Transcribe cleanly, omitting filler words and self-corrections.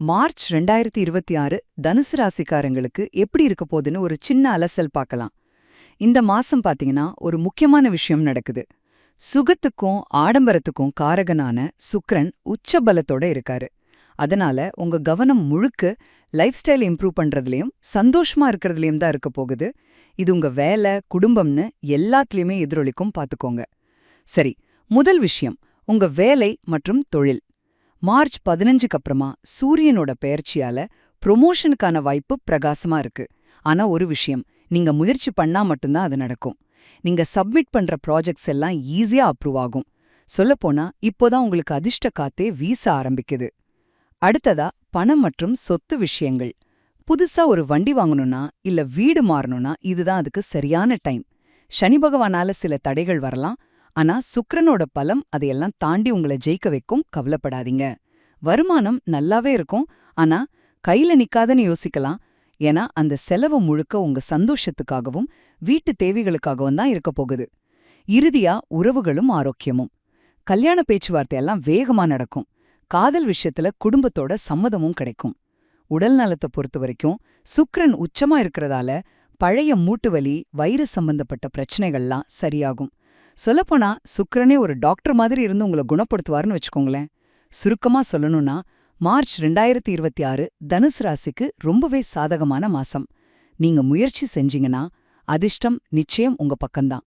March 2026 தனுசு ராசிக்காரங்களுக்கு எப்படி இருக்க போகுதுன்னு ஒரு சின்ன அலசல் பார்க்கலாம். இந்த மாசம் பாத்தீங்கன்னா ஒரு முக்கியமான விஷயம் நடக்குது. சுகத்துக்கும் ஆடம்பரத்துக்கும் காரகனான சுக்கிரன் உச்ச பலத்தோட இருக்காரு. அதனால உங்க கவனம் முழுக்க லைஃப் ஸ்டைல் இம்ப்ரூவ் பண்றதுலயும் சந்தோஷமா இருக்கிறதுலயும் தான் இருக்க போகுது. இது உங்க வேலை, குடும்பம்னு எல்லாத்துலயுமே எதிரொலிக்கும் பாத்துக்கோங்க. சரி, முதல் விஷயம் உங்க வேலை மற்றும் தொழில். மார்ச் 15க்கு அப்புறமா சூரியனோட பெயர்ச்சியால ப்ரொமோஷனுக்கான வாய்ப்பு பிரகாசமா இருக்கு. ஆனா ஒரு விஷயம், நீங்க முயற்சி பண்ணா மட்டும்தான் அது நடக்கும். நீங்க சப்மிட் பண்ற ப்ராஜெக்ட்ஸ் எல்லாம் ஈஸியா அப்ரூவ் ஆகும். சொல்லப்போனா இப்போதான் உங்களுக்கு அதிர்ஷ்ட காத்தே வீச ஆரம்பிக்குது. அடுத்ததா பணம் மற்றும் சொத்து விஷயங்கள். புதுசா ஒரு வண்டி வாங்கணும்னா இல்ல வீடு மாறணும்னா இதுதான் அதுக்கு சரியான டைம். சனி பகவானால சில தடைகள் வரலாம். ஆனா சுக்கிரனோட பலம் அதையெல்லாம் தாண்டி உங்களை ஜெயிக்க வைக்கும், கவலைப்படாதீங்க. வருமானம் நல்லாவே இருக்கும், ஆனா கையில நிக்காதுன்னு யோசிக்கலாம். ஏன்னா அந்த செலவு முழுக்க உங்க சந்தோஷத்துக்காகவும் வீட்டு தேவைகளுக்காகவும் தான் இருக்க போகுது. இறுதியா உறவுகளும் ஆரோக்கியமும். கல்யாண பேச்சுவார்த்தையெல்லாம் வேகமா நடக்கும். காதல் விஷயத்துல குடும்பத்தோட சம்மதமும் கிடைக்கும். உடல் நலத்தை பொறுத்த வரைக்கும் சுக்கிரன் உச்சமா இருக்கிறதால பழைய மூட்டுவலி, வயிறு சம்பந்தப்பட்ட பிரச்சனைகள்லாம் சரியாகும். சொல்லப்போனா சுக்கிரனே ஒரு டாக்டர் மாதிரி இருந்து உங்களை குணப்படுத்துவார்னு வச்சுக்கோங்களேன். சுருக்கமா சொல்லணும்னா மார்ச் 2026 தனுசு ராசிக்கு ரொம்பவே சாதகமான மாசம். நீங்க முயற்சி செஞ்சீங்கன்னா அதிர்ஷ்டம் நிச்சயம் உங்க பக்கம்தான்.